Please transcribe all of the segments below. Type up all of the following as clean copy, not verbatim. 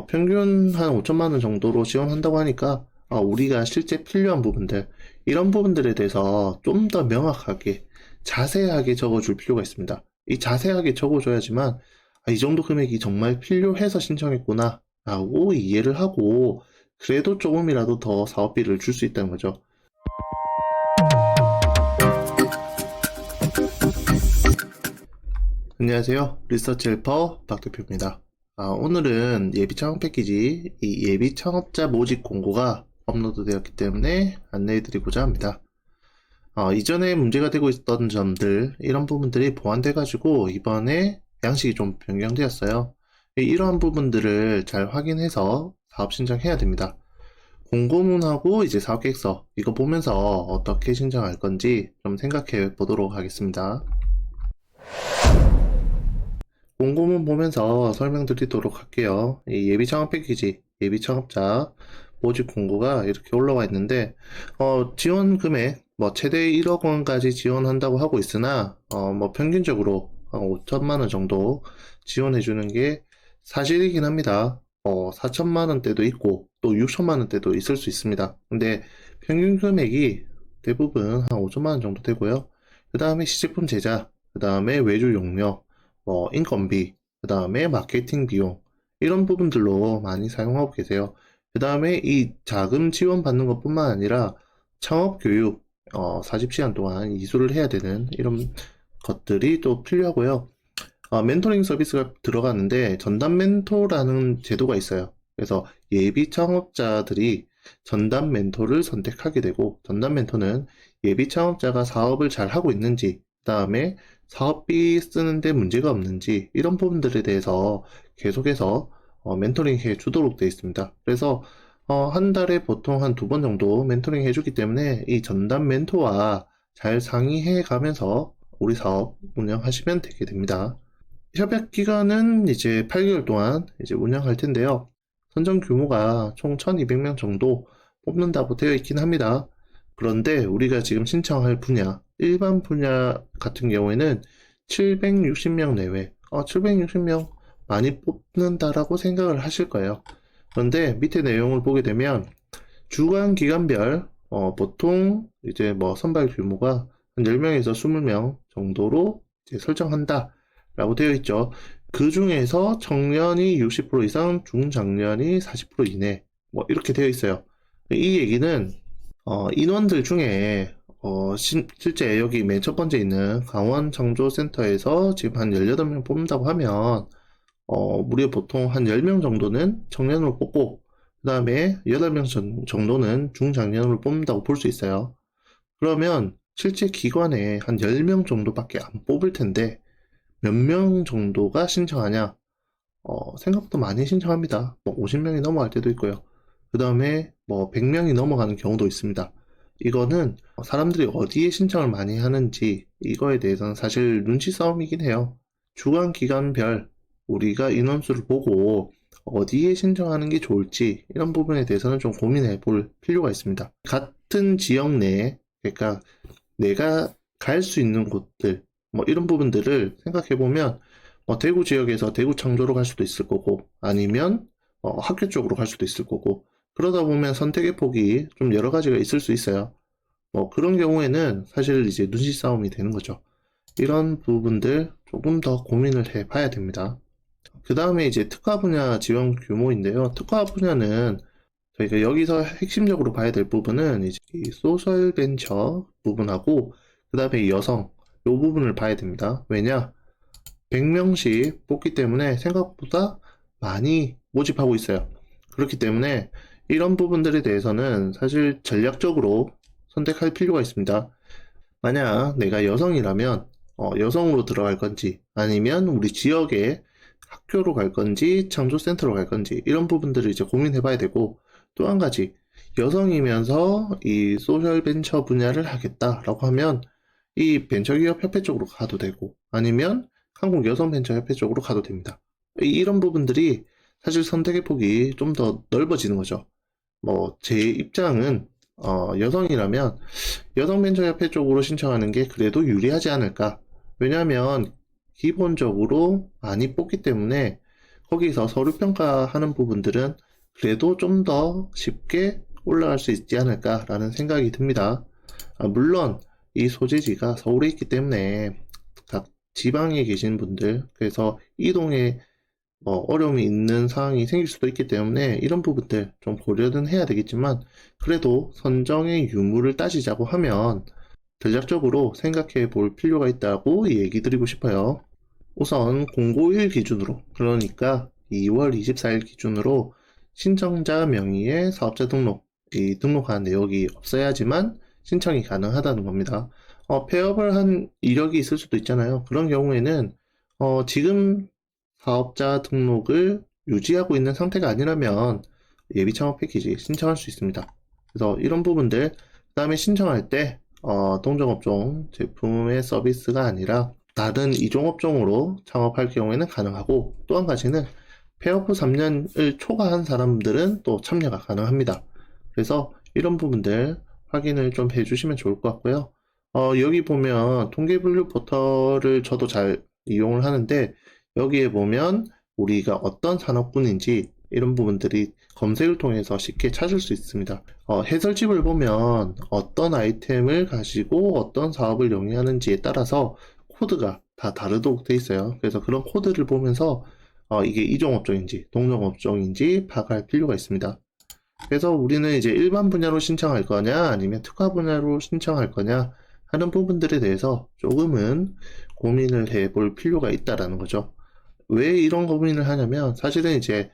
평균 한 5천만 원 정도로 지원한다고 하니까 우리가 실제 필요한 부분들, 이런 부분들에 대해서 좀 더 명확하게 자세하게 적어줄 필요가 있습니다. 이 자세하게 적어줘야지만 이 정도 금액이 정말 필요해서 신청했구나 라고 이해를 하고, 그래도 조금이라도 더 사업비를 줄 수 있다는 거죠. 안녕하세요. 리서치 헬퍼 박 대표입니다. 오늘은 예비 창업 패키지, 이 예비 창업자 모집 공고가 업로드 되었기 때문에 안내해 드리고자 합니다. 이전에 문제가 되고 있던 점들, 이런 부분들이 보완돼 가지고 이번에 양식이 좀 변경되었어요. 이러한 부분들을 잘 확인해서 사업 신청해야 됩니다. 공고문하고 이제 사업계획서, 이거 보면서 어떻게 신청할 건지 좀 생각해 보도록 하겠습니다. 공고문 보면서 설명드리도록 할게요. 이 예비 창업 패키지, 예비 창업자 모집 공고가 이렇게 올라와 있는데, 지원 금액, 최대 1억 원까지 지원한다고 하고 있으나, 평균적으로 한 5천만 원 정도 지원해주는 게 사실이긴 합니다. 4천만 원대도 있고, 또 6천만 원대도 있을 수 있습니다. 근데 평균 금액이 대부분 한 5천만 원 정도 되고요. 그 다음에 시제품 제작, 그 다음에 외주 용역, 인건비, 그 다음에 마케팅 비용, 이런 부분들로 많이 사용하고 계세요. 그 다음에 이 자금 지원 받는 것 뿐만 아니라 창업 교육, 40시간 동안 이수를 해야 되는 이런 것들이 또 필요하고요. 멘토링 서비스가 들어가는데 전담 멘토라는 제도가 있어요. 그래서 예비 창업자들이 전담 멘토를 선택하게 되고, 전담 멘토는 예비 창업자가 사업을 잘 하고 있는지, 그 다음에 사업비 쓰는데 문제가 없는지, 이런 부분들에 대해서 계속해서 멘토링 해 주도록 되어 있습니다. 그래서 한 달에 보통 한 2번 정도 멘토링 해주기 때문에 이 전담 멘토와 잘 상의해 가면서 우리 사업 운영하시면 되게 됩니다. 협약 기간은 이제 8개월 동안 이제 운영할 텐데요. 선정 규모가 총 1200명 정도 뽑는다고 되어 있긴 합니다. 그런데 우리가 지금 신청할 분야, 일반 분야 같은 경우에는 760명 내외, 760명 많이 뽑는다라고 생각을 하실 거예요. 그런데 밑에 내용을 보게 되면 주간 기간별 보통 이제 선발 규모가 한 10명에서 20명 정도로 이제 설정한다 라고 되어 있죠. 그 중에서 청년이 60% 이상, 중장년이 40% 이내, 이렇게 되어 있어요. 이 얘기는 인원들 중에 실제 여기 맨 첫 번째 있는 강원 창조센터에서 지금 한 18명 뽑는다고 하면 무려 보통 한 10명 정도는 청년으로 뽑고, 그 다음에 8명 정도는 중장년으로 뽑는다고 볼 수 있어요. 그러면 실제 기관에 한 10명 정도밖에 안 뽑을 텐데 몇 명 정도가 신청하냐? 생각보다 많이 신청합니다. 50명이 넘어갈 때도 있고요. 그 다음에 100명이 넘어가는 경우도 있습니다. 이거는 사람들이 어디에 신청을 많이 하는지, 이거에 대해서는 사실 눈치 싸움이긴 해요. 주간 기간별 우리가 인원수를 보고 어디에 신청하는 게 좋을지, 이런 부분에 대해서는 좀 고민해 볼 필요가 있습니다. 같은 지역 내에, 그러니까 내가 갈 수 있는 곳들, 이런 부분들을 생각해 보면 대구 지역에서 대구 창조로 갈 수도 있을 거고, 아니면 학교 쪽으로 갈 수도 있을 거고, 그러다 보면 선택의 폭이 좀 여러 가지가 있을 수 있어요. 그런 경우에는 사실 이제 눈치 싸움이 되는 거죠. 이런 부분들 조금 더 고민을 해 봐야 됩니다. 그 다음에 이제 특화 분야 지원 규모인데요. 특화 분야는 저희가 여기서 핵심적으로 봐야 될 부분은 이제 이 소셜 벤처 부분하고, 그 다음에 여성, 이 부분을 봐야 됩니다. 왜냐? 100명씩 뽑기 때문에 생각보다 많이 모집하고 있어요. 그렇기 때문에 이런 부분들에 대해서는 사실 전략적으로 선택할 필요가 있습니다. 만약 내가 여성이라면 여성으로 들어갈 건지, 아니면 우리 지역에 학교로 갈 건지, 창조센터로 갈 건지, 이런 부분들을 이제 고민해 봐야 되고, 또 한 가지, 여성이면서 이 소셜 벤처 분야를 하겠다라고 하면 이 벤처기업 협회 쪽으로 가도 되고, 아니면 한국 여성 벤처 협회 쪽으로 가도 됩니다. 이런 부분들이 사실 선택의 폭이 좀 더 넓어지는 거죠. 제 입장은 여성이라면 여성벤처협회 쪽으로 신청하는 게 그래도 유리하지 않을까. 왜냐하면 기본적으로 많이 뽑기 때문에 거기서 서류 평가하는 부분들은 그래도 좀 더 쉽게 올라갈 수 있지 않을까라는 생각이 듭니다. 물론 이 소재지가 서울에 있기 때문에 각 지방에 계신 분들, 그래서 이동에 어려움이 있는 상황이 생길 수도 있기 때문에 이런 부분들 좀 고려는 해야 되겠지만, 그래도 선정의 유무를 따지자고 하면 전략적으로 생각해 볼 필요가 있다고 얘기 드리고 싶어요. 우선 공고일 기준으로, 그러니까 2월 24일 기준으로 신청자 명의의 사업자 등록한 내역이 없어야지만 신청이 가능하다는 겁니다. 폐업을 한 이력이 있을 수도 있잖아요. 그런 경우에는 지금 사업자 등록을 유지하고 있는 상태가 아니라면 예비 창업 패키지 신청할 수 있습니다. 그래서 이런 부분들, 그 다음에 신청할 때 동종업종 제품의 서비스가 아니라 다른 이종업종으로 창업할 경우에는 가능하고, 또 한 가지는 폐업 후 3년을 초과한 사람들은 또 참여가 가능합니다. 그래서 이런 부분들 확인을 좀 해주시면 좋을 것 같고요. 여기 보면 통계분류 포털을 저도 잘 이용을 하는데, 여기에 보면 우리가 어떤 산업군인지 이런 부분들이 검색을 통해서 쉽게 찾을 수 있습니다. 해설집을 보면 어떤 아이템을 가지고 어떤 사업을 영위하는지에 따라서 코드가 다 다르도록 돼 있어요. 그래서 그런 코드를 보면서 이게 이종업종인지 동종업종인지 파악할 필요가 있습니다. 그래서 우리는 이제 일반 분야로 신청할 거냐 아니면 특화 분야로 신청할 거냐 하는 부분들에 대해서 조금은 고민을 해볼 필요가 있다라는 거죠. 왜 이런 고민을 하냐면, 사실은 이제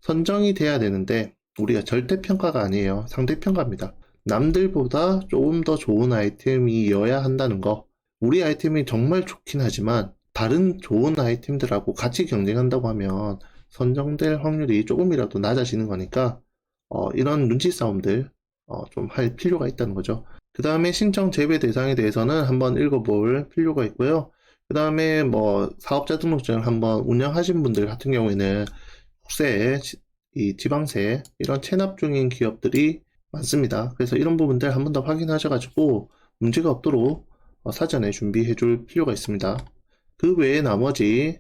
선정이 돼야 되는데 우리가 절대평가가 아니에요. 상대평가입니다. 남들보다 조금 더 좋은 아이템이어야 한다는 거. 우리 아이템이 정말 좋긴 하지만 다른 좋은 아이템들하고 같이 경쟁한다고 하면 선정될 확률이 조금이라도 낮아지는 거니까 이런 눈치 싸움들 좀 할 필요가 있다는 거죠. 그 다음에 신청 재배 대상에 대해서는 한번 읽어볼 필요가 있고요. 그 다음에 뭐 사업자 등록증을 한번 운영하신 분들 같은 경우에는 국세, 이 지방세 이런 체납 중인 기업들이 많습니다. 그래서 이런 부분들 한번 더 확인하셔가지고 문제가 없도록 사전에 준비해 줄 필요가 있습니다. 그 외에 나머지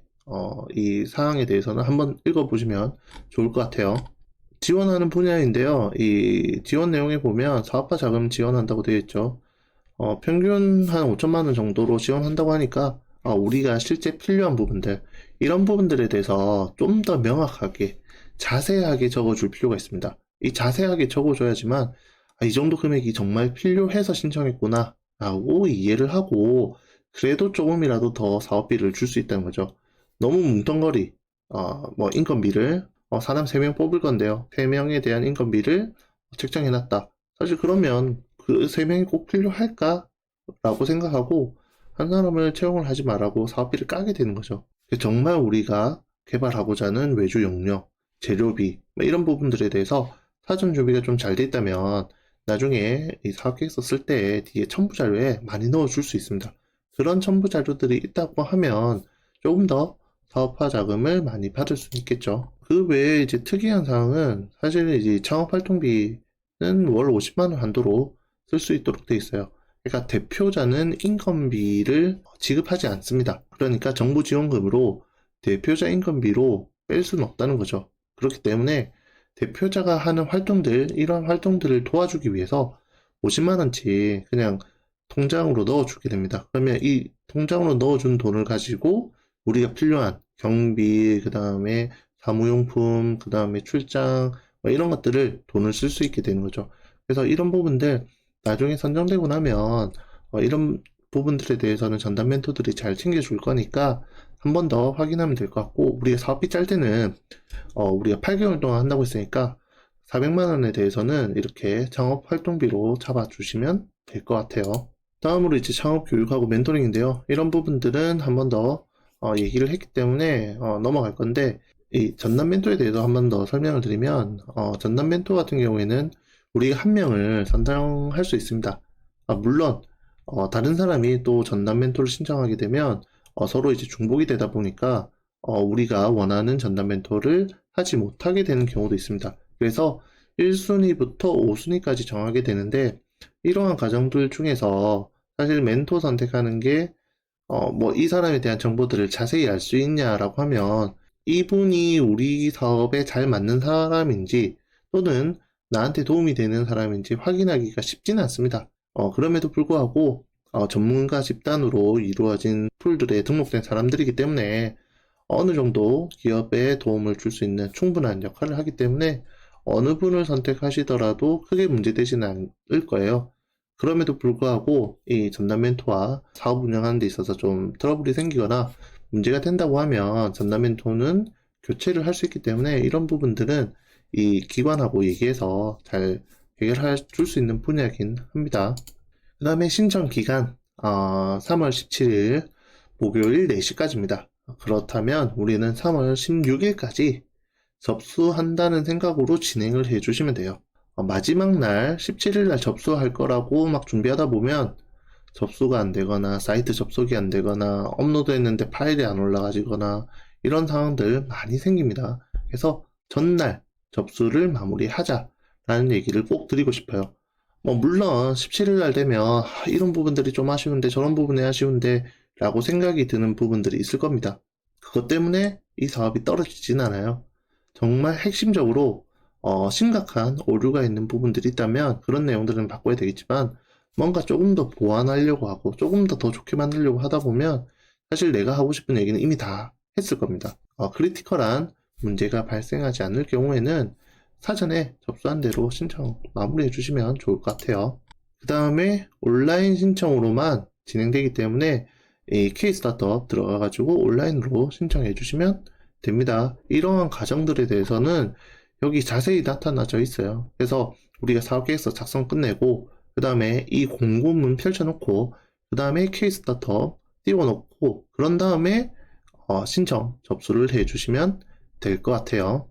이 사항에 대해서는 한번 읽어보시면 좋을 것 같아요. 지원하는 분야인데요. 이 지원 내용에 보면 사업화 자금 지원한다고 되어 있죠. 평균 한 5천만 원 정도로 지원한다고 하니까 우리가 실제 필요한 부분들, 이런 부분들에 대해서 좀 더 명확하게 자세하게 적어줄 필요가 있습니다. 이 자세하게 적어줘야지만 이 정도 금액이 정말 필요해서 신청했구나 라고 이해를 하고, 그래도 조금이라도 더 사업비를 줄 수 있다는 거죠. 너무 뭉텅거리, 뭐 인건비를 사람 3명 뽑을 건데요, 3명에 대한 인건비를 책정해놨다. 사실 그러면 그 3명이 꼭 필요할까? 라고 생각하고 한 사람을 채용을 하지 말라고 사업비를 까게 되는 거죠. 정말 우리가 개발하고자 하는 외주 용료, 재료비 이런 부분들에 대해서 사전 준비가 좀 잘 돼 있다면 나중에 이 사업계획서 쓸 때 뒤에 첨부 자료에 많이 넣어줄 수 있습니다. 그런 첨부 자료들이 있다고 하면 조금 더 사업화 자금을 많이 받을 수 있겠죠. 그 외에 이제 특이한 사항은 사실 이제 창업활동비는 월 50만 원 한도로 쓸 수 있도록 돼 있어요. 그러니까 대표자는 인건비를 지급하지 않습니다. 그러니까 정부 지원금으로 대표자 인건비로 뺄 수는 없다는 거죠. 그렇기 때문에 대표자가 하는 활동들, 이런 활동들을 도와주기 위해서 50만 원치 그냥 통장으로 넣어주게 됩니다. 그러면 이 통장으로 넣어준 돈을 가지고 우리가 필요한 경비, 그 다음에 사무용품, 그 다음에 출장, 이런 것들을 돈을 쓸 수 있게 되는 거죠. 그래서 이런 부분들 나중에 선정되고 나면 이런 부분들에 대해서는 전담 멘토들이 잘 챙겨줄 거니까 한 번 더 확인하면 될 것 같고, 우리가 사업비 짤 때는 우리가 8개월 동안 한다고 했으니까 400만 원에 대해서는 이렇게 창업 활동비로 잡아주시면 될 것 같아요. 다음으로 이제 창업 교육하고 멘토링인데요. 이런 부분들은 한 번 더 얘기를 했기 때문에 넘어갈 건데, 이 전담 멘토에 대해서 한 번 더 설명을 드리면, 전담 멘토 같은 경우에는 우리가 한 명을 선정할 수 있습니다. 물론 다른 사람이 또 전담 멘토를 신청하게 되면 서로 이제 중복이 되다 보니까 우리가 원하는 전담 멘토를 하지 못하게 되는 경우도 있습니다. 그래서 1순위부터 5순위까지 정하게 되는데, 이러한 과정들 중에서 사실 멘토 선택하는 게 뭐 이 사람에 대한 정보들을 자세히 알 수 있냐라고 하면 이분이 우리 사업에 잘 맞는 사람인지 또는 나한테 도움이 되는 사람인지 확인하기가 쉽지는 않습니다. 그럼에도 불구하고 전문가 집단으로 이루어진 풀들에 등록된 사람들이기 때문에 어느 정도 기업에 도움을 줄 수 있는 충분한 역할을 하기 때문에 어느 분을 선택하시더라도 크게 문제되지는 않을 거예요. 그럼에도 불구하고 이 전담 멘토와 사업 운영하는 데 있어서 좀 트러블이 생기거나 문제가 된다고 하면 전담 멘토는 교체를 할 수 있기 때문에 이런 부분들은 이 기관하고 얘기해서 잘 해결해 줄 수 있는 분야이긴 합니다. 그 다음에 신청 기간 3월 17일 목요일 4시까지입니다. 그렇다면 우리는 3월 16일까지 접수한다는 생각으로 진행을 해주시면 돼요. 마지막 날 17일 날 접수할 거라고 막 준비하다 보면 접수가 안 되거나 사이트 접속이 안 되거나 업로드 했는데 파일이 안 올라가지거나 이런 상황들 많이 생깁니다. 그래서 전날 접수를 마무리하자라는 얘기를 꼭 드리고 싶어요. 물론 17일 날 되면 이런 부분들이 좀 아쉬운데 저런 부분이 아쉬운데 라고 생각이 드는 부분들이 있을 겁니다. 그것 때문에 이 사업이 떨어지진 않아요. 정말 핵심적으로 심각한 오류가 있는 부분들이 있다면 그런 내용들은 바꿔야 되겠지만 뭔가 조금 더 보완하려고 하고 조금 더 좋게 만들려고 하다 보면 사실 내가 하고 싶은 얘기는 이미 다 했을 겁니다. 크리티컬한 문제가 발생하지 않을 경우에는 사전에 접수한 대로 신청 마무리해 주시면 좋을 것 같아요. 그 다음에 온라인 신청으로만 진행되기 때문에 이 K-스타트업 들어가가지고 온라인으로 신청해 주시면 됩니다. 이러한 과정들에 대해서는 여기 자세히 나타나져 있어요. 그래서 우리가 사업계획서 작성 끝내고 그 다음에 이 공고문 펼쳐놓고 그 다음에 K-스타트업 띄워놓고 그런 다음에 신청 접수를 해주시면 될 것 같아요.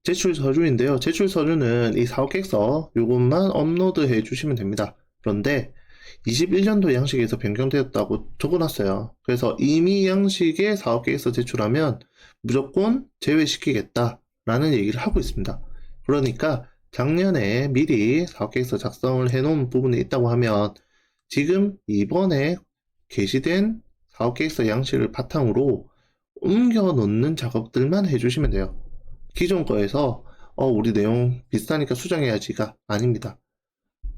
제출 서류인데요. 제출 서류는 이 사업계획서 이것만 업로드 해주시면 됩니다. 그런데 21년도 양식에서 변경되었다고 적어놨어요. 그래서 이미 양식의 사업계획서 제출하면 무조건 제외시키겠다라는 얘기를 하고 있습니다. 그러니까 작년에 미리 사업계획서 작성을 해놓은 부분이 있다고 하면 지금 이번에 게시된 사업계획서 양식을 바탕으로 옮겨 놓는 작업들만 해주시면 돼요. 기존 거에서 우리 내용 비슷하니까 수정해야지가 아닙니다.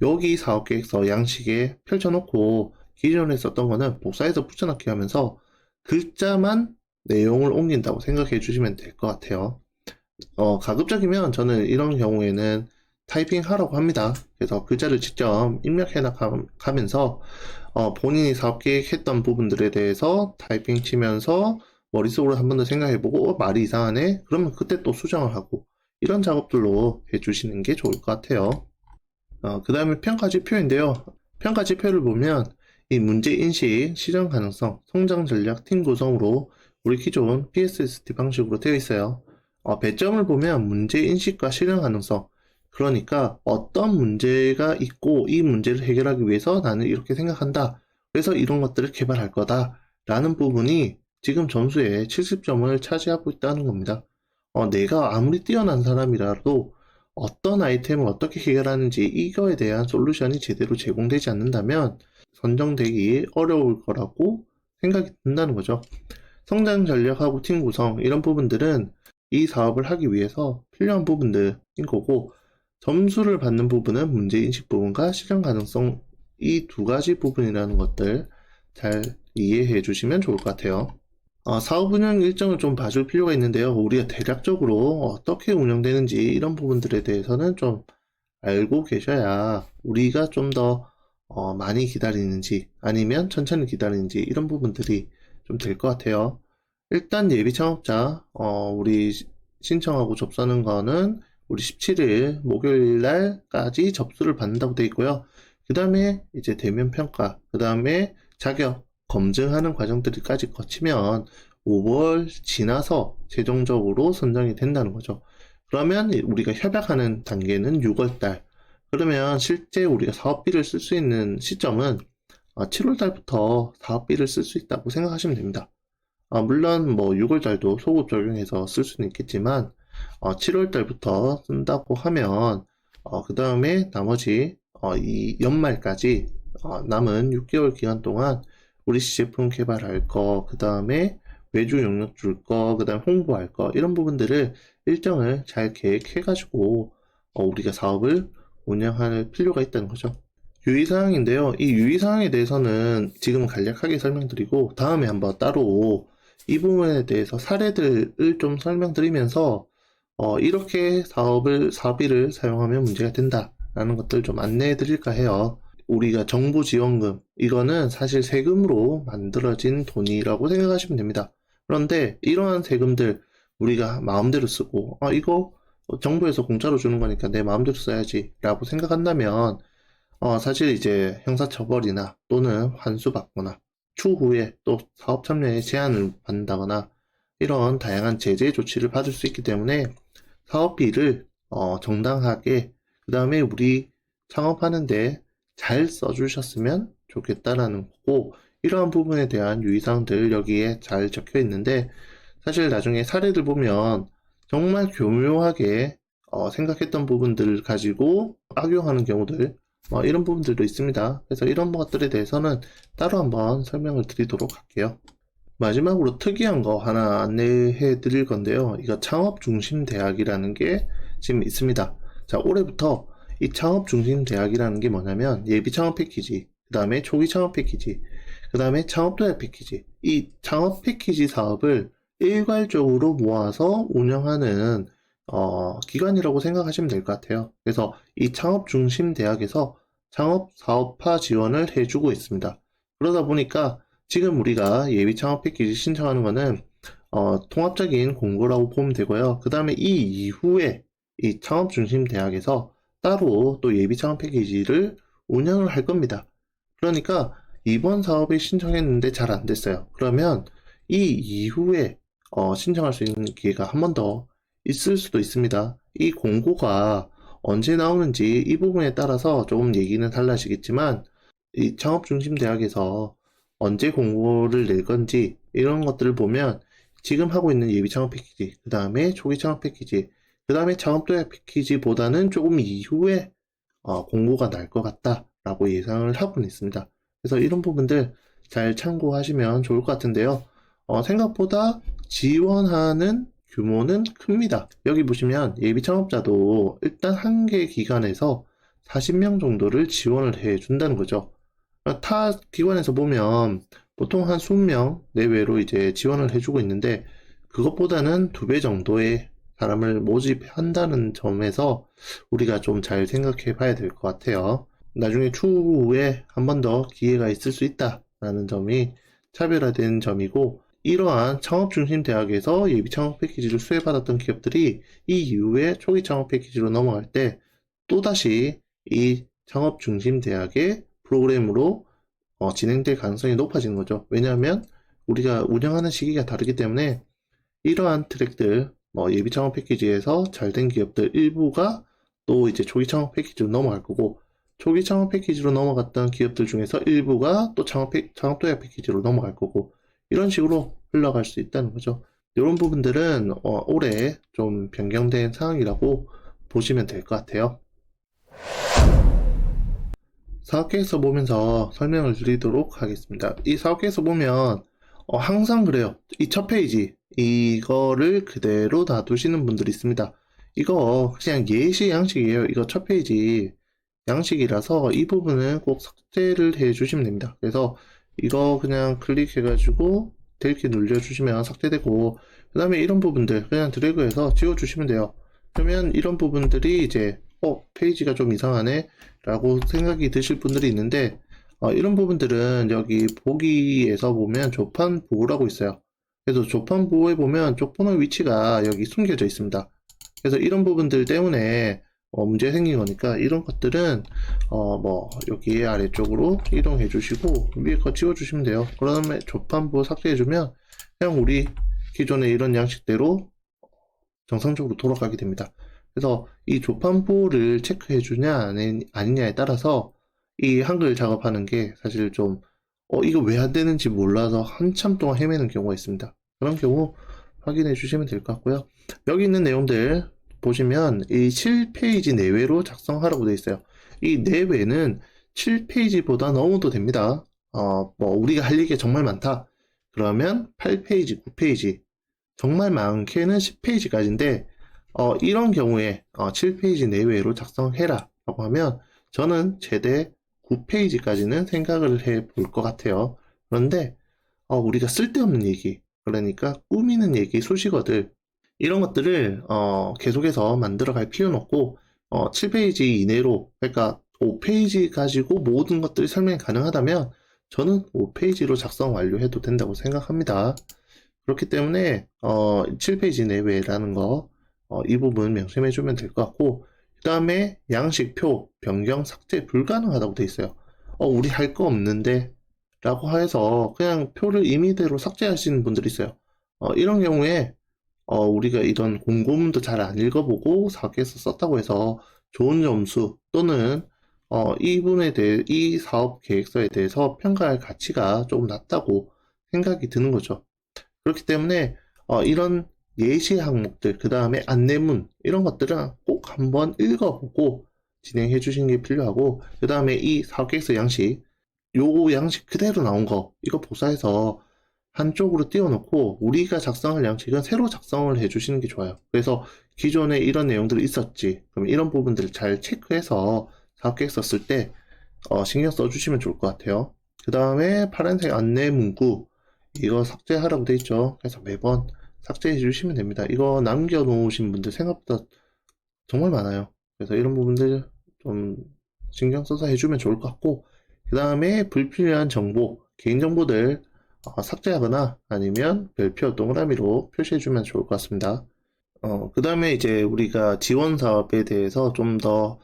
여기 사업계획서 양식에 펼쳐놓고 기존에 썼던 거는 복사해서 붙여넣기 하면서 글자만 내용을 옮긴다고 생각해 주시면 될 것 같아요. 가급적이면 저는 이런 경우에는 타이핑 하라고 합니다. 그래서 글자를 직접 입력해 나가면서 본인이 사업계획 했던 부분들에 대해서 타이핑 치면서 머릿속으로 한 번 더 생각해보고 말이 이상하네? 그러면 그때 또 수정을 하고 이런 작업들로 해주시는 게 좋을 것 같아요. 그 다음에 평가지표인데요. 평가지표를 보면 이 문제인식, 실현 가능성, 성장 전략, 팀 구성으로 우리 기존 PSST 방식으로 되어 있어요. 배점을 보면 문제인식과 실현 가능성, 그러니까 어떤 문제가 있고 이 문제를 해결하기 위해서 나는 이렇게 생각한다. 그래서 이런 것들을 개발할 거다. 라는 부분이 지금 점수에 70점을 차지하고 있다는 겁니다. 내가 아무리 뛰어난 사람이라도 어떤 아이템을 어떻게 해결하는지 이거에 대한 솔루션이 제대로 제공되지 않는다면 선정되기 어려울 거라고 생각이 든다는 거죠. 성장 전략하고 팀 구성 이런 부분들은 이 사업을 하기 위해서 필요한 부분들인 거고 점수를 받는 부분은 문제인식 부분과 실현 가능성 이 두 가지 부분이라는 것들 잘 이해해 주시면 좋을 것 같아요. 사업 운영 일정을 좀 봐줄 필요가 있는데요. 우리가 대략적으로 어떻게 운영되는지 이런 부분들에 대해서는 좀 알고 계셔야 우리가 좀 더 많이 기다리는지 아니면 천천히 기다리는지 이런 부분들이 좀 될 것 같아요. 일단 예비 창업자 우리 신청하고 접수하는 거는 우리 17일 목요일 날까지 접수를 받는다고 되어 있고요. 그 다음에 이제 대면 평가, 그 다음에 자격 검증하는 과정들까지 거치면 5월 지나서 최종적으로 선정이 된다는 거죠. 그러면 우리가 협약하는 단계는 6월 달. 그러면 실제 우리가 사업비를 쓸 수 있는 시점은 7월 달부터 사업비를 쓸 수 있다고 생각하시면 됩니다. 물론 뭐 6월 달도 소급 적용해서 쓸 수는 있겠지만 7월 달부터 쓴다고 하면 그 다음에 나머지 이 연말까지 남은 6개월 기간 동안 우리 시제품 개발할 거, 그 다음에 매주 용역 줄 거, 그 다음 홍보할 거, 이런 부분들을 일정을 잘 계획해가지고 우리가 사업을 운영할 필요가 있다는 거죠. 유의사항인데요. 이 유의사항에 대해서는 지금 간략하게 설명드리고 다음에 한번 따로 이 부분에 대해서 사례들을 좀 설명드리면서 이렇게 사업비를 사용하면 문제가 된다라는 것들 좀 안내해 드릴까 해요. 우리가 정부 지원금, 이거는 사실 세금으로 만들어진 돈이라고 생각하시면 됩니다. 그런데 이러한 세금들 우리가 마음대로 쓰고, 이거 정부에서 공짜로 주는 거니까 내 마음대로 써야지 라고 생각한다면, 사실 이제 형사처벌이나 또는 환수받거나 추후에 또 사업 참여에 제한을 받는다거나 이런 다양한 제재 조치를 받을 수 있기 때문에 사업비를 정당하게, 그 다음에 우리 창업하는데 잘 써주셨으면 좋겠다라는 거고, 이러한 부분에 대한 유의사항들 여기에 잘 적혀 있는데, 사실 나중에 사례들 보면 정말 교묘하게 생각했던 부분들을 가지고 악용하는 경우들, 이런 부분들도 있습니다. 그래서 이런 것들에 대해서는 따로 한번 설명을 드리도록 할게요. 마지막으로 특이한 거 하나 안내해 드릴 건데요. 이거 창업중심대학이라는 게 지금 있습니다. 자, 올해부터 이 창업중심대학이라는 게 뭐냐면 예비창업 패키지, 그 다음에 초기창업 패키지, 그 다음에 창업도약 패키지, 이 창업 패키지 사업을 일괄적으로 모아서 운영하는 기관이라고 생각하시면 될 것 같아요. 그래서 이 창업중심대학에서 창업사업화 지원을 해주고 있습니다. 그러다 보니까 지금 우리가 예비 창업 패키지 신청하는 거는 통합적인 공고라고 보면 되고요. 그 다음에 이 이후에 이 창업 중심 대학에서 따로 또 예비 창업 패키지를 운영을 할 겁니다. 그러니까 이번 사업에 신청했는데 잘 안 됐어요. 그러면 이 이후에 신청할 수 있는 기회가 한 번 더 있을 수도 있습니다. 이 공고가 언제 나오는지 이 부분에 따라서 조금 얘기는 달라지겠지만, 이 창업 중심 대학에서 언제 공고를 낼 건지 이런 것들을 보면 지금 하고 있는 예비 창업 패키지, 그 다음에 초기 창업 패키지, 그 다음에 창업도약 패키지보다는 조금 이후에 공고가 날 것 같다라고 예상을 하고는 있습니다. 그래서 이런 부분들 잘 참고하시면 좋을 것 같은데요. 생각보다 지원하는 규모는 큽니다. 여기 보시면 예비 창업자도 일단 한 개 기관에서 40명 정도를 지원을 해 준다는 거죠. 타 기관에서 보면 보통 한 20명 내외로 이제 지원을 해주고 있는데, 그것보다는 2배 정도의 사람을 모집한다는 점에서 우리가 좀 잘 생각해 봐야 될 것 같아요. 나중에 추후에 한 번 더 기회가 있을 수 있다라는 점이 차별화된 점이고, 이러한 창업 중심 대학에서 예비 창업 패키지를 수혜받았던 기업들이 이 이후에 초기 창업 패키지로 넘어갈 때 또다시 이 창업 중심 대학의 프로그램으로 진행될 가능성이 높아지는 거죠. 왜냐하면 우리가 운영하는 시기가 다르기 때문에 이러한 트랙들, 예비 창업 패키지에서 잘 된 기업들 일부가 또 이제 초기 창업 패키지로 넘어갈 거고, 초기 창업 패키지로 넘어갔던 기업들 중에서 일부가 또 창업도약 패키지로 넘어갈 거고, 이런 식으로 흘러갈 수 있다는 거죠. 이런 부분들은 올해 좀 변경된 상황이라고 보시면 될 것 같아요. 사업계획서 보면서 설명을 드리도록 하겠습니다. 이 사업계획서 보면 항상 그래요. 이 첫 페이지 이거를 그대로 놔두시는 분들이 있습니다. 이거 그냥 예시 양식이에요. 이거 첫 페이지 양식이라서 이 부분은 꼭 삭제를 해 주시면 됩니다. 그래서 이거 그냥 클릭해가지고 델키 눌려주시면 삭제되고, 그 다음에 이런 부분들 그냥 드래그해서 지워주시면 돼요. 그러면 이런 부분들이 이제 페이지가 좀 이상하네 라고 생각이 드실 분들이 있는데, 이런 부분들은 여기 보기에서 보면 조판 보호라고 있어요. 그래서 조판 보호에 보면 쪽번호 위치가 여기 숨겨져 있습니다. 그래서 이런 부분들 때문에 문제 생긴 거니까 이런 것들은 여기 아래쪽으로 이동해 주시고 위에 거 지워 주시면 돼요. 그다음에 조판부 삭제해 주면 그냥 우리 기존의 이런 양식대로 정상적으로 돌아가게 됩니다. 그래서 이 조판부를 체크해 주냐 아니냐에 따라서 이 한글 작업하는 게 사실 좀 이거 왜 안 되는지 몰라서 한참 동안 헤매는 경우가 있습니다. 그런 경우 확인해 주시면 될 것 같고요. 여기 있는 내용들 보시면 이 7페이지 내외로 작성하라고 되어 있어요. 이 내외는 7페이지보다 넘어도 됩니다. 우리가 할 얘기가 정말 많다. 그러면 8페이지, 9페이지, 정말 많게는 10페이지까지인데 이런 경우에 7페이지 내외로 작성해라 라고 하면 저는 최대 9페이지까지는 생각을 해 볼 것 같아요. 그런데 우리가 쓸데없는 얘기, 그러니까 꾸미는 얘기, 수식어들 이런 것들을 계속해서 만들어 갈 필요는 없고 7페이지 이내로, 그러니까 5페이지 가지고 모든 것들이 설명이 가능하다면 저는 5페이지로 작성 완료해도 된다고 생각합니다. 그렇기 때문에 7페이지 내외라는 거 이 부분 명심해 주면 될 것 같고, 그 다음에 양식표 변경 삭제 불가능하다고 돼 있어요. 우리 할 거 없는데 라고 해서 그냥 표를 임의대로 삭제하시는 분들이 있어요. 이런 경우에 우리가 이런 공고문도 잘 안 읽어보고 사업계획서 썼다고 해서 좋은 점수 또는 이 부분에 대해, 이 사업 계획서에 대해서 평가할 가치가 조금 낮다고 생각이 드는 거죠. 그렇기 때문에 이런 예시 항목들, 그 다음에 안내문 이런 것들은 꼭 한번 읽어보고 진행해 주시는 게 필요하고, 그 다음에 이 사업계획서 양식, 요 양식 그대로 나온 거 이거 복사해서 한쪽으로 띄워놓고 우리가 작성할 양식은 새로 작성을 해주시는 게 좋아요. 그래서 기존에 이런 내용들이 있었지, 그럼 이런 부분들을 잘 체크해서 사업계획서 쓸 때 신경 써주시면 좋을 것 같아요. 그 다음에 파란색 안내 문구 이거 삭제하라고 돼 있죠. 그래서 매번 삭제해 주시면 됩니다. 이거 남겨놓으신 분들 생각보다 정말 많아요. 그래서 이런 부분들 좀 신경 써서 해주면 좋을 것 같고, 그 다음에 불필요한 정보, 개인정보들 삭제하거나 아니면 별표 동그라미로 표시해주면 좋을 것 같습니다. 그 다음에 이제 우리가 지원 사업에 대해서 좀 더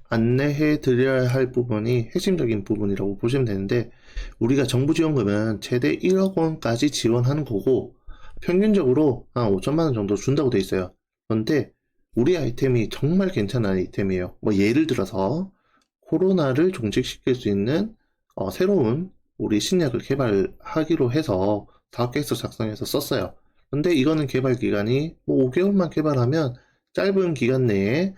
안내해 드려야 할 부분이 핵심적인 부분이라고 보시면 되는데, 우리가 정부 지원금은 최대 1억 원까지 지원하는 거고 평균적으로 한 5천만 원 정도 준다고 돼 있어요. 그런데 우리 아이템이 정말 괜찮은 아이템이에요. 뭐 예를 들어서 코로나를 종식시킬 수 있는 새로운 우리 신약을 개발하기로 해서 사업계획서 작성해서 썼어요. 근데 이거는 개발 기간이 뭐 5개월만 개발하면 짧은 기간 내에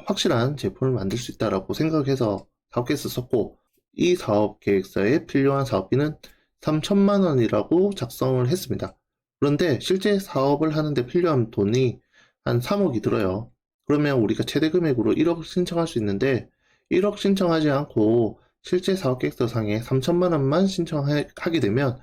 확실한 제품을 만들 수 있다라고 생각해서 사업계획서 썼고, 이 사업계획서에 필요한 사업비는 3천만 원이라고 작성을 했습니다. 그런데 실제 사업을 하는데 필요한 돈이 한 3억이 들어요. 그러면 우리가 최대 금액으로 1억 신청할 수 있는데 1억 신청하지 않고 실제 사업계획서 상에 3천만 원만 신청하게 되면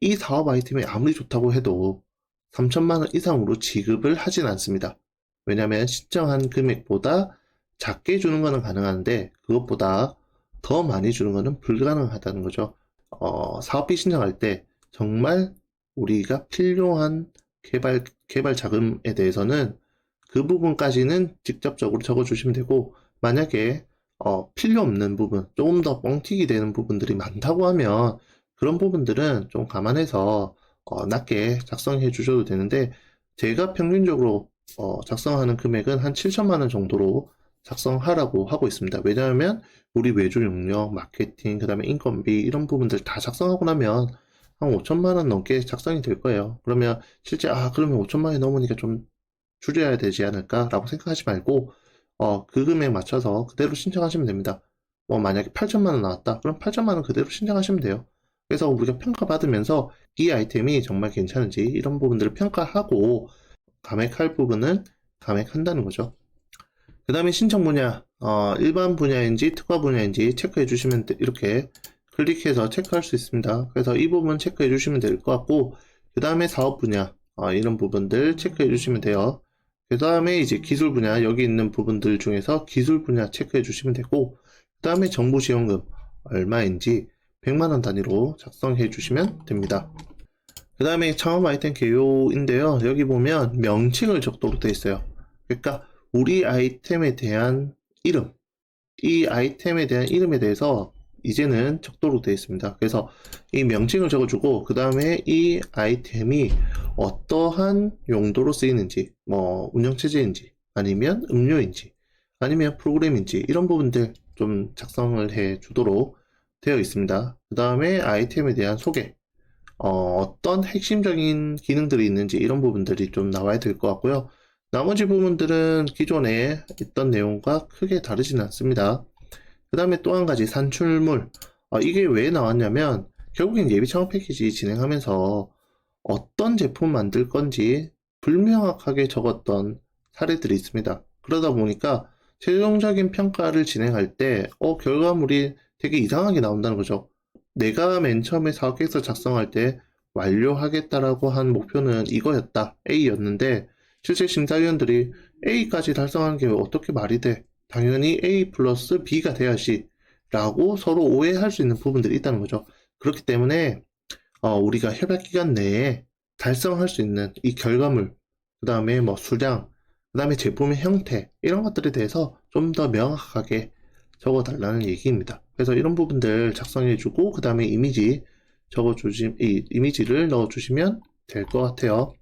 이 사업 아이템이 아무리 좋다고 해도 3천만 원 이상으로 지급을 하진 않습니다. 왜냐하면 신청한 금액보다 작게 주는 것은 가능한데 그것보다 더 많이 주는 것은 불가능하다는 거죠. 사업비 신청할 때 정말 우리가 필요한 개발 자금에 대해서는 그 부분까지는 직접적으로 적어주시면 되고, 만약에 필요 없는 부분, 조금 더 뻥튀기 되는 부분들이 많다고 하면 그런 부분들은 좀 감안해서 낮게 작성해 주셔도 되는데, 제가 평균적으로 작성하는 금액은 한 7천만 원 정도로 작성하라고 하고 있습니다. 왜냐하면 우리 외주 용역, 마케팅, 그 다음에 인건비 이런 부분들 다 작성하고 나면 한 5천만 원 넘게 작성이 될 거예요. 그러면 실제 그러면 5천만 원이 넘으니까 좀 줄여야 되지 않을까 라고 생각하지 말고 그 금액 맞춰서 그대로 신청하시면 됩니다. 만약에 8천만 원 나왔다, 그럼 8천만 원 그대로 신청하시면 돼요. 그래서 우리가 평가받으면서 이 아이템이 정말 괜찮은지 이런 부분들을 평가하고 감액할 부분은 감액한다는 거죠. 그 다음에 신청 분야, 일반 분야인지 특화 분야인지 체크해 주시면 이렇게 클릭해서 체크할 수 있습니다. 그래서 이 부분 체크해 주시면 될 것 같고, 그 다음에 사업 분야, 이런 부분들 체크해 주시면 돼요. 그 다음에 이제 기술 분야, 여기 있는 부분들 중에서 기술 분야 체크해 주시면 되고, 그 다음에 정부 지원금 얼마인지 100만 원 단위로 작성해 주시면 됩니다. 그 다음에 창업 아이템 개요인데요. 여기 보면 명칭을 적도록 되어 있어요. 그러니까 우리 아이템에 대한 이름, 이 아이템에 대한 이름에 대해서 이제는 적도록 되어 있습니다. 그래서 이 명칭을 적어주고, 그 다음에 이 아이템이 어떠한 용도로 쓰이는지, 뭐 운영체제인지 아니면 음료인지 아니면 프로그램인지 이런 부분들 좀 작성을 해 주도록 되어 있습니다. 그 다음에 아이템에 대한 소개, 어떤 핵심적인 기능들이 있는지 이런 부분들이 좀 나와야 될 것 같고요. 나머지 부분들은 기존에 있던 내용과 크게 다르지는 않습니다. 그 다음에 또 한 가지 산출물, 이게 왜 나왔냐면 결국엔 예비 창업 패키지 진행하면서 어떤 제품 만들 건지 불명확하게 적었던 사례들이 있습니다. 그러다 보니까 최종적인 평가를 진행할 때 결과물이 되게 이상하게 나온다는 거죠. 내가 맨 처음에 사업 계획서 작성할 때 완료하겠다라고 한 목표는 이거였다, A였는데 실제 심사위원들이 A까지 달성한 게 어떻게 말이 돼? 당연히 A 플러스 B가 돼야지 라고 서로 오해할 수 있는 부분들이 있다는 거죠. 그렇기 때문에 우리가 협약 기간 내에 달성할 수 있는 이 결과물, 그 다음에 뭐 수량, 그 다음에 제품의 형태, 이런 것들에 대해서 좀 더 명확하게 적어달라는 얘기입니다. 그래서 이런 부분들 작성해주고, 그 다음에 이미지를 넣어주시면 될 것 같아요.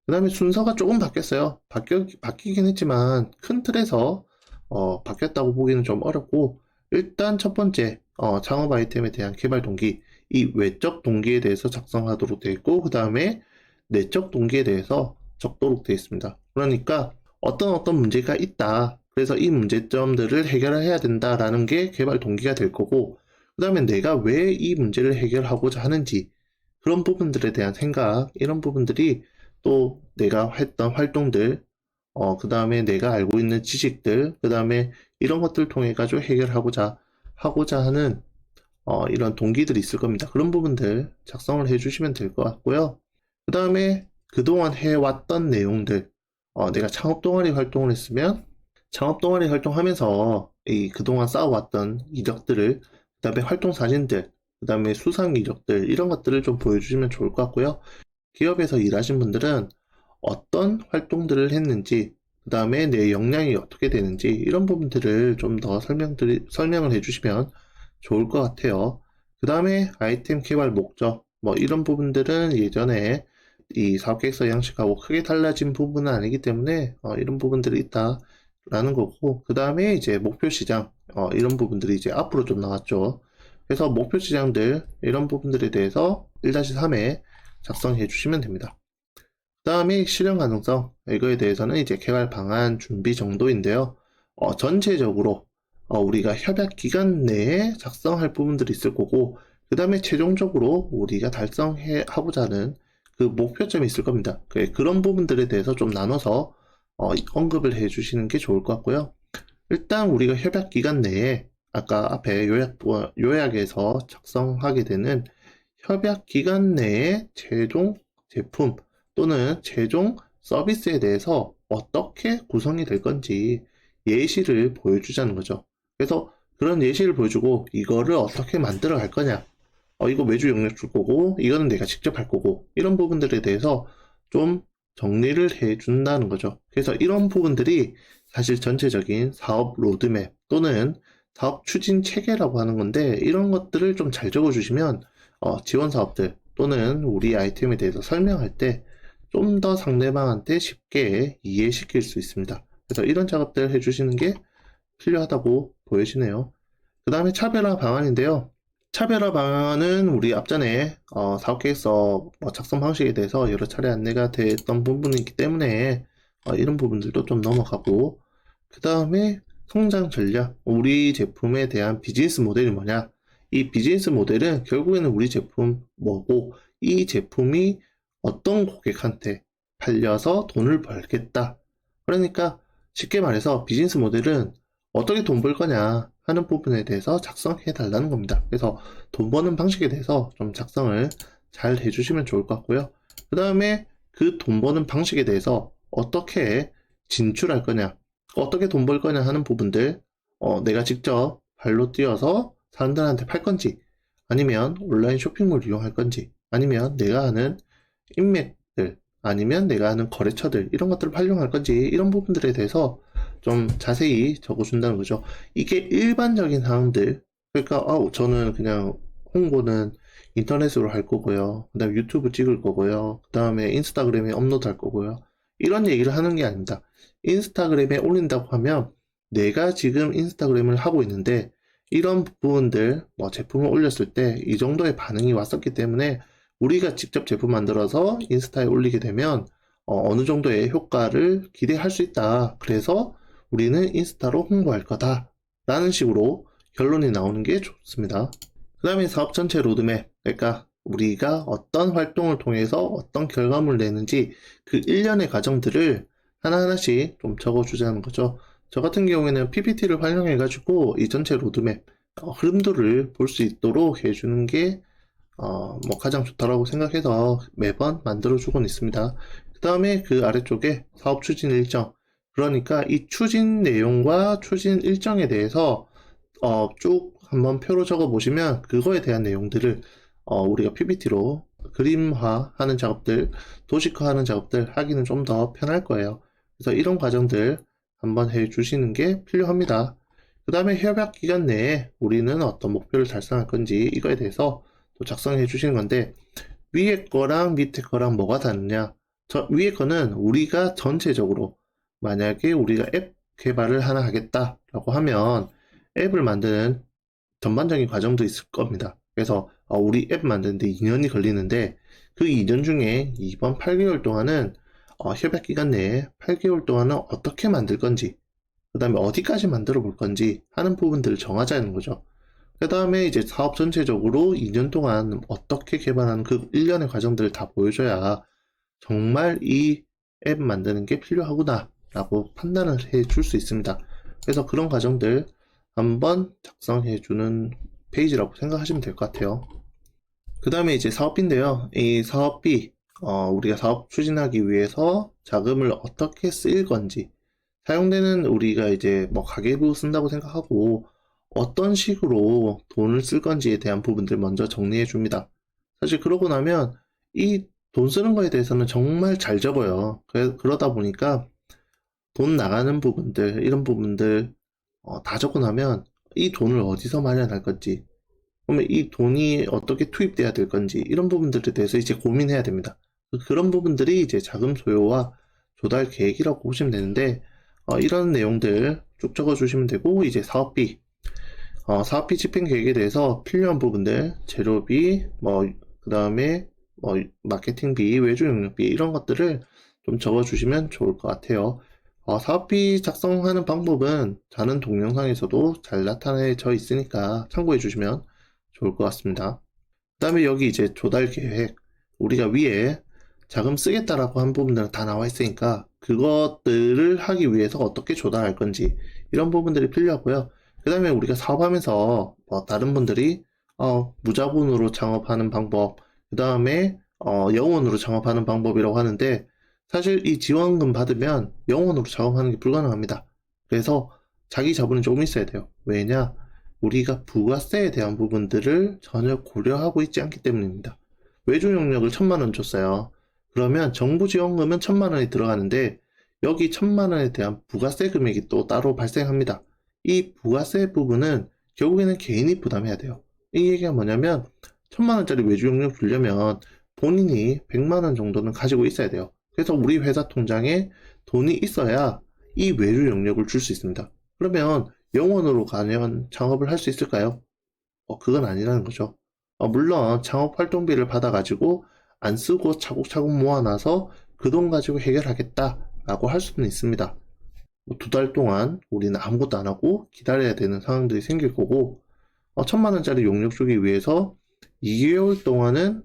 그 다음에 순서가 조금 바뀌었어요. 바뀌긴 했지만, 큰 틀에서, 바뀌었다고 보기는 좀 어렵고, 일단 첫 번째, 창업 아이템에 대한 개발 동기, 이 외적 동기에 대해서 작성하도록 되어 있고, 그 다음에 내적 동기에 대해서 적도록 되어 있습니다. 그러니까 어떤 문제가 있다. 그래서 이 문제점들을 해결해야 된다라는 게 개발 동기가 될 거고, 그 다음에 내가 왜 이 문제를 해결하고자 하는지, 그런 부분들에 대한 생각, 이런 부분들이 또 내가 했던 활동들, 그 다음에 내가 알고 있는 지식들, 그 다음에 이런 것들을 통해 가지고 하고자 하는 이런 동기들이 있을 겁니다. 그런 부분들 작성을 해주시면 될 것 같고요. 그 다음에 그동안 해왔던 내용들, 내가 창업 동아리 활동을 했으면 창업 동아리 활동하면서 이 그동안 쌓아왔던 이력들을, 그 다음에 활동 사진들, 그 다음에 수상 이력들, 이런 것들을 좀 보여주시면 좋을 것 같고요. 기업에서 일하신 분들은 어떤 활동들을 했는지, 그 다음에 내 역량이 어떻게 되는지, 이런 부분들을 좀 더 설명을 해주시면 좋을 것 같아요. 그 다음에 아이템 개발 목적, 뭐 이런 부분들은 예전에 이 사업계획서 양식하고 크게 달라진 부분은 아니기 때문에 이런 부분들이 있다라는 거고, 그 다음에 이제 목표 시장, 이런 부분들이 이제 앞으로 좀 나왔죠. 그래서 목표 시장들, 이런 부분들에 대해서 1-3에 작성해 주시면 됩니다. 그 다음에 실현 가능성, 이거에 대해서는 이제 개발 방안 준비 정도인데요. 전체적으로 우리가 협약 기간 내에 작성할 부분들이 있을 거고, 그 다음에 최종적으로 우리가 달성하고자 하는 그 목표점이 있을 겁니다. 그런 부분들에 대해서 좀 나눠서 언급을 해 주시는 게 좋을 것 같고요. 일단 우리가 협약 기간 내에 아까 앞에 요약에서 작성하게 되는 협약 기간 내에 최종 제품 또는 최종 서비스에 대해서 어떻게 구성이 될 건지 예시를 보여주자는 거죠. 그래서 그런 예시를 보여주고 이거를 어떻게 만들어 갈 거냐, 이거 매주 영역 줄 거고 이거는 내가 직접 할 거고, 이런 부분들에 대해서 좀 정리를 해 준다는 거죠. 그래서 이런 부분들이 사실 전체적인 사업 로드맵 또는 사업 추진 체계라고 하는 건데, 이런 것들을 좀 잘 적어 주시면 지원 사업들 또는 우리 아이템에 대해서 설명할 때 좀 더 상대방한테 쉽게 이해시킬 수 있습니다. 그래서 이런 작업들 해주시는 게 필요하다고 보여지네요. 그 다음에 차별화 방안인데요. 차별화 방안은 우리 앞전에 사업계획서 작성 방식에 대해서 여러 차례 안내가 됐던 부분이기 때문에 이런 부분들도 좀 넘어가고, 그 다음에 성장 전략, 우리 제품에 대한 비즈니스 모델이 뭐냐, 이 비즈니스 모델은 결국에는 우리 제품 뭐고 이 제품이 어떤 고객한테 팔려서 돈을 벌겠다. 그러니까 쉽게 말해서 비즈니스 모델은 어떻게 돈 벌 거냐 하는 부분에 대해서 작성해 달라는 겁니다. 그래서 돈 버는 방식에 대해서 좀 작성을 잘 해주시면 좋을 것 같고요. 그 다음에 그 돈 버는 방식에 대해서 어떻게 진출할 거냐, 어떻게 돈 벌 거냐 하는 부분들, 내가 직접 발로 뛰어서 사람들한테 팔 건지, 아니면 온라인 쇼핑몰 이용할 건지, 아니면 내가 하는 인맥들, 아니면 내가 하는 거래처들, 이런 것들을 활용할 건지, 이런 부분들에 대해서 좀 자세히 적어준다는 거죠. 이게 일반적인 사항들, 그러니까 저는 그냥 홍보는 인터넷으로 할 거고요, 그 다음에 유튜브 찍을 거고요, 그 다음에 인스타그램에 업로드 할 거고요, 이런 얘기를 하는 게 아닙니다. 인스타그램에 올린다고 하면 내가 지금 인스타그램을 하고 있는데 이런 부분들, 제품을 올렸을 때 이 정도의 반응이 왔었기 때문에 우리가 직접 제품 만들어서 인스타에 올리게 되면 어느 정도의 효과를 기대할 수 있다. 그래서 우리는 인스타로 홍보할 거다 라는 식으로 결론이 나오는 게 좋습니다. 그 다음에 사업 전체 로드맵, 그러니까 우리가 어떤 활동을 통해서 어떤 결과물을 내는지 그 일련의 과정들을 하나하나씩 좀 적어주자는 거죠. 저 같은 경우에는 PPT를 활용해가지고 이 전체 로드맵 흐름도를 볼 수 있도록 해주는 게 뭐 가장 좋다라고 생각해서 매번 만들어주곤 있습니다. 그 다음에 그 아래쪽에 사업 추진 일정, 그러니까 이 추진 내용과 추진 일정에 대해서 쭉 한번 표로 적어 보시면 그거에 대한 내용들을 우리가 PPT로 그림화하는 작업들, 도식화하는 작업들 하기는 좀 더 편할 거예요. 그래서 이런 과정들 한번 해 주시는 게 필요합니다. 그 다음에 협약 기간 내에 우리는 어떤 목표를 달성할 건지 이거에 대해서 또 작성해 주시는 건데, 위에 거랑 밑에 거랑 뭐가 다르냐? 위에 거는 우리가 전체적으로 만약에 우리가 앱 개발을 하나 하겠다라고 하면 앱을 만드는 전반적인 과정도 있을 겁니다. 그래서 우리 앱 만드는데 2년이 걸리는데 그 2년 중에 이번 8개월 동안은 협약 기간 내에 8개월 동안은 어떻게 만들 건지, 그 다음에 어디까지 만들어 볼 건지 하는 부분들을 정하자는 거죠. 그 다음에 이제 사업 전체적으로 2년 동안 어떻게 개발하는 그 일련의 과정들을 다 보여줘야 정말 이 앱 만드는 게 필요하구나 라고 판단을 해 줄 수 있습니다. 그래서 그런 과정들 한번 작성해 주는 페이지라고 생각하시면 될 것 같아요. 그 다음에 이제 사업비인데요. 이 사업비, 우리가 사업 추진하기 위해서 자금을 어떻게 쓸 건지, 사용되는 우리가 이제 뭐 가계부 쓴다고 생각하고 어떤 식으로 돈을 쓸 건지에 대한 부분들 먼저 정리해 줍니다. 사실 그러고 나면 이 돈 쓰는 거에 대해서는 정말 잘 적어요. 그러다 보니까 돈 나가는 부분들, 이런 부분들 다 적고 나면 이 돈을 어디서 마련할 건지, 그러면 이 돈이 어떻게 투입돼야 될 건지, 이런 부분들에 대해서 이제 고민해야 됩니다. 그런 부분들이 이제 자금 소요와 조달 계획이라고 보시면 되는데, 이런 내용들 쭉 적어 주시면 되고, 이제 사업비, 사업비 집행 계획에 대해서 필요한 부분들, 재료비, 그 다음에 마케팅비, 외주 영역비, 이런 것들을 좀 적어 주시면 좋을 것 같아요. 사업비 작성하는 방법은 다른 동영상에서도 잘 나타내져 있으니까 참고해 주시면 좋을 것 같습니다. 그 다음에 여기 이제 조달 계획, 우리가 위에 자금 쓰겠다라고 한 부분들은 다 나와 있으니까 그것들을 하기 위해서 어떻게 조달할 건지, 이런 부분들이 필요하고요. 그 다음에 우리가 사업하면서 다른 분들이 무자본으로 창업하는 방법, 그 다음에 영원으로 창업하는 방법이라고 하는데, 사실 이 지원금 받으면 영원으로 작업하는 게 불가능합니다. 그래서 자기 자본이 조금 있어야 돼요. 왜냐? 우리가 부가세에 대한 부분들을 전혀 고려하고 있지 않기 때문입니다. 외주 용역을 1,000만 원 줬어요. 그러면 정부 지원금은 1,000만 원이 들어가는데 여기 1,000만 원에 대한 부가세 금액이 또 따로 발생합니다. 이 부가세 부분은 결국에는 개인이 부담해야 돼요. 이 얘기가 뭐냐면 1,000만 원짜리 외주 용역 주려면 본인이 100만 원 정도는 가지고 있어야 돼요. 그래서 우리 회사 통장에 돈이 있어야 이 외주 용역을 줄 수 있습니다. 그러면 영원으로 과연 창업을 할 수 있을까요? 그건 아니라는 거죠. 물론 창업 활동비를 받아가지고 안 쓰고 차곡차곡 모아놔서 그 돈 가지고 해결하겠다라고 할 수는 있습니다. 2달 동안 우리는 아무것도 안 하고 기다려야 되는 상황들이 생길 거고, 1,000만 원짜리 용역 주기 위해서 2개월 동안은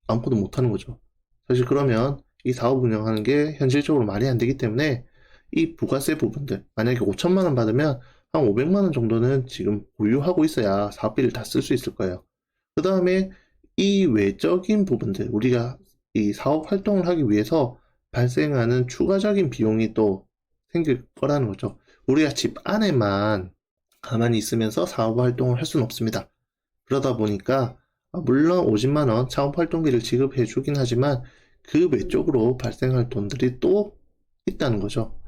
아무것도 못 하는 거죠. 사실 그러면 이 사업 운영하는 게 현실적으로 말이 안 되기 때문에 이 부가세 부분들, 만약에 5천만 원 받으면 한 500만 원 정도는 지금 보유하고 있어야 사업비를 다 쓸 수 있을 거예요. 그 다음에 이 외적인 부분들, 우리가 이 사업 활동을 하기 위해서 발생하는 추가적인 비용이 또 생길 거라는 거죠. 우리가 집 안에만 가만히 있으면서 사업 활동을 할 수는 없습니다. 그러다 보니까 물론 50만 원 창업 활동비를 지급해 주긴 하지만 그 외적으로 발생할 돈들이 또 있다는 거죠.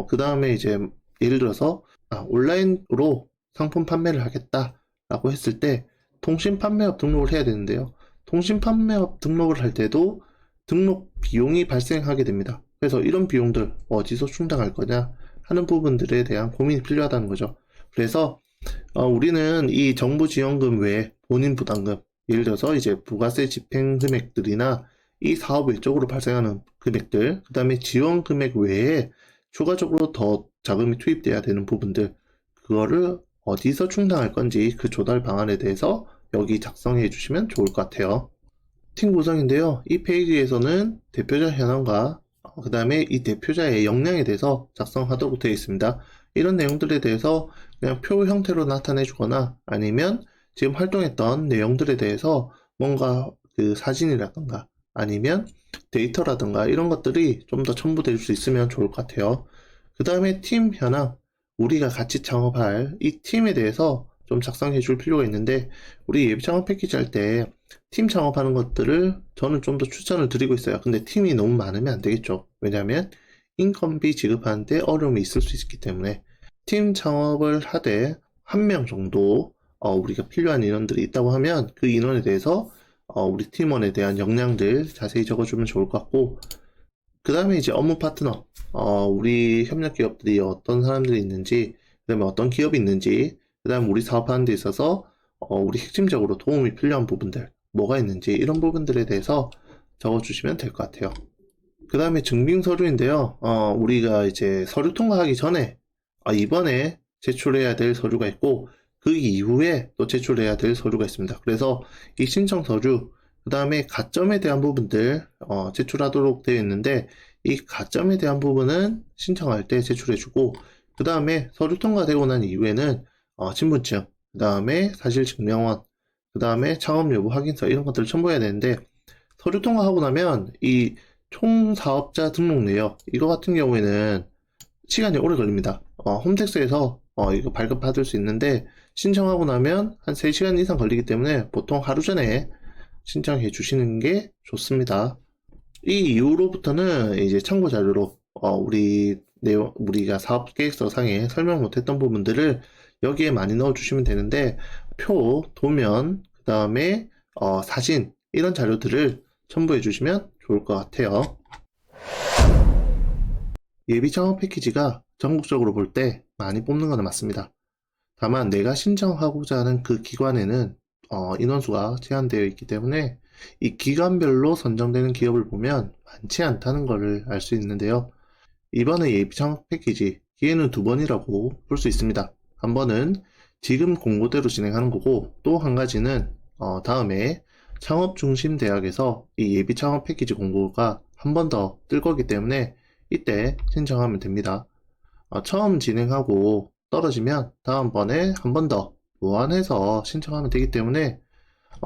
그 다음에 이제 예를 들어서 온라인으로 상품 판매를 하겠다라고 했을 때 통신 판매업 등록을 해야 되는데요. 통신 판매업 등록을 할 때도 등록 비용이 발생하게 됩니다. 그래서 이런 비용들 어디서 충당할 거냐 하는 부분들에 대한 고민이 필요하다는 거죠. 그래서 우리는 이 정부 지원금 외에 본인 부담금, 예를 들어서 이제 부가세 집행 금액들이나 이 사업 외적으로 발생하는 금액들, 그 다음에 지원 금액 외에 추가적으로 더 자금이 투입돼야 되는 부분들, 그거를 어디서 충당할 건지 그 조달 방안에 대해서 여기 작성해 주시면 좋을 것 같아요. 팀 구성인데요. 이 페이지에서는 대표자 현황과 그 다음에 이 대표자의 역량에 대해서 작성하도록 되어 있습니다. 이런 내용들에 대해서 그냥 표 형태로 나타내 주거나 아니면 지금 활동했던 내용들에 대해서 뭔가 그 사진이라든가 아니면 데이터라든가 이런 것들이 좀 더 첨부될 수 있으면 좋을 것 같아요. 그 다음에 팀 현황, 우리가 같이 창업할 이 팀에 대해서 좀 작성해 줄 필요가 있는데, 우리 예비 창업 패키지 할 때 팀 창업하는 것들을 저는 좀 더 추천을 드리고 있어요. 근데 팀이 너무 많으면 안 되겠죠. 왜냐하면 인건비 지급하는데 어려움이 있을 수 있기 때문에 팀 창업을 하되 한 명 정도 우리가 필요한 인원들이 있다고 하면 그 인원에 대해서 우리 팀원에 대한 역량들 자세히 적어주면 좋을 것 같고, 그 다음에 이제 업무 파트너, 우리 협력 기업들이 어떤 사람들이 있는지, 그 다음에 어떤 기업이 있는지, 그 다음에 우리 사업하는 데 있어서 우리 핵심적으로 도움이 필요한 부분들, 뭐가 있는지 이런 부분들에 대해서 적어주시면 될 것 같아요. 그 다음에 증빙 서류인데요. 우리가 이제 서류 통과하기 전에 이번에 제출해야 될 서류가 있고 그 이후에 또 제출해야 될 서류가 있습니다. 그래서 이 신청 서류, 그 다음에 가점에 대한 부분들 제출하도록 되어 있는데, 이 가점에 대한 부분은 신청할 때 제출해주고, 그 다음에 서류 통과되고 난 이후에는 신분증, 그 다음에 사실증명원, 그 다음에 창업 여부 확인서 이런 것들을 첨부해야 되는데, 서류 통과하고 나면 이 총사업자 등록 내역 이거 같은 경우에는 시간이 오래 걸립니다. 홈택스에서 이거 발급받을 수 있는데 신청하고 나면 한 3시간 이상 걸리기 때문에 보통 하루 전에 신청해 주시는 게 좋습니다. 이 이후로부터는 이제 참고 자료로 우리가 사업 계획서 상에 설명 못했던 부분들을 여기에 많이 넣어 주시면 되는데, 표, 도면, 그 다음에 사진 이런 자료들을 첨부해 주시면 좋을 것 같아요. 예비 창업 패키지가 전국적으로 볼 때 많이 뽑는 것은 맞습니다. 다만 내가 신청하고자 하는 그 기관에는 인원수가 제한되어 있기 때문에 이 기관별로 선정되는 기업을 보면 많지 않다는 것을 알 수 있는데요. 이번에 예비 창업 패키지 기회는 2번이라고 볼 수 있습니다. 한 번은 지금 공고대로 진행하는 거고, 또 한 가지는 다음에 창업 중심 대학에서 이 예비 창업 패키지 공고가 한 번 더 뜰 거기 때문에 이때 신청하면 됩니다. 처음 진행하고 떨어지면 다음번에 한 번 더 보완해서 신청하면 되기 때문에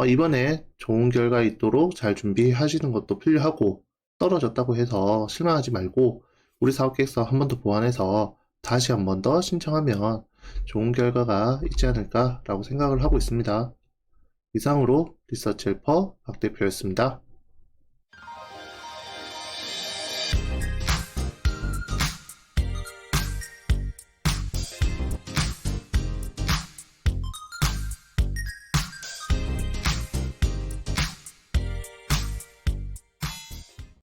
이번에 좋은 결과 있도록 잘 준비하시는 것도 필요하고, 떨어졌다고 해서 실망하지 말고 우리 사업계획서 한 번 더 보완해서 다시 한 번 더 신청하면 좋은 결과가 있지 않을까 라고 생각을 하고 있습니다. 이상으로 리서치 헬퍼 박 대표였습니다.